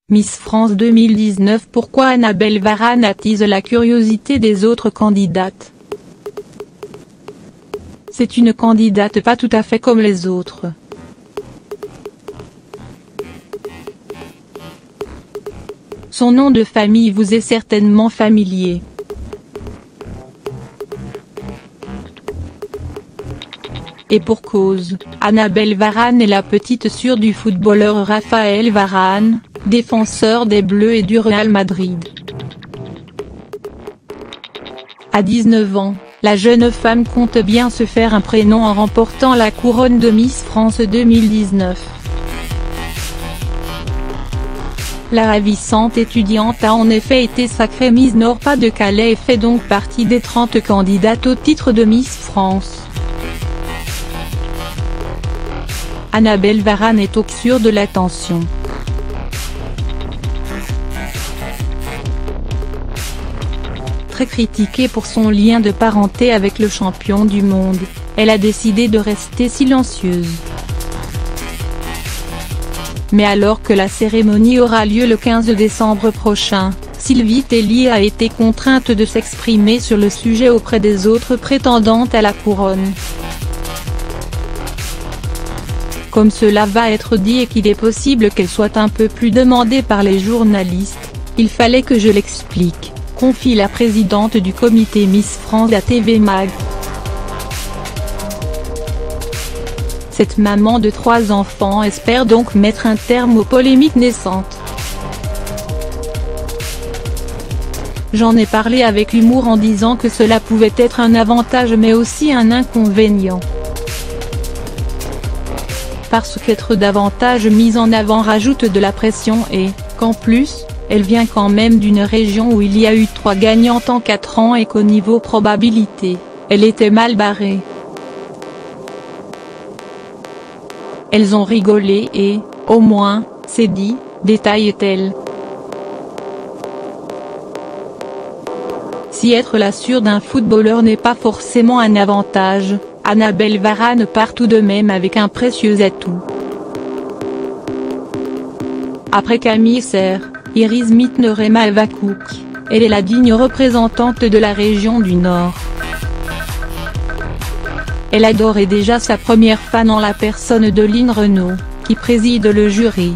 Miss France 2019. Pourquoi Annabelle Varane attise la curiosité des autres candidates? C'est une candidate pas tout à fait comme les autres. Son nom de famille vous est certainement familier. Et pour cause, Annabelle Varane est la petite sœur du footballeur Raphaël Varane, défenseur des Bleus et du Real Madrid. À 19 ans, la jeune femme compte bien se faire un prénom en remportant la couronne de Miss France 2019. La ravissante étudiante a en effet été sacrée Miss Nord-Pas-de-Calais et fait donc partie des 30 candidates au titre de Miss France. Annabelle Varane est au cœur de l'attention. Très critiquée pour son lien de parenté avec le champion du monde, elle a décidé de rester silencieuse. Mais alors que la cérémonie aura lieu le 15 décembre prochain, Sylvie Tellier a été contrainte de s'exprimer sur le sujet auprès des autres prétendantes à la couronne. Comme cela va être dit et qu'il est possible qu'elle soit un peu plus demandée par les journalistes, il fallait que je l'explique, confie la présidente du comité Miss France à TV Mag. Cette maman de 3 enfants espère donc mettre un terme aux polémiques naissantes. J'en ai parlé avec humour en disant que cela pouvait être un avantage mais aussi un inconvénient. Parce qu'être davantage mise en avant rajoute de la pression et, qu'en plus, elle vient quand même d'une région où il y a eu 3 gagnantes en 4 ans et qu'au niveau probabilité, elle était mal barrée. Elles ont rigolé et, au moins, c'est dit, détaille-t-elle. Si être la sœur d'un footballeur n'est pas forcément un avantage, Annabelle Varane part tout de même avec un précieux atout. Après Camille Serre, Iris Mittener et Maëva Cook, elle est la digne représentante de la région du Nord. Elle adorait déjà sa première fan en la personne de Line Renaud, qui préside le jury.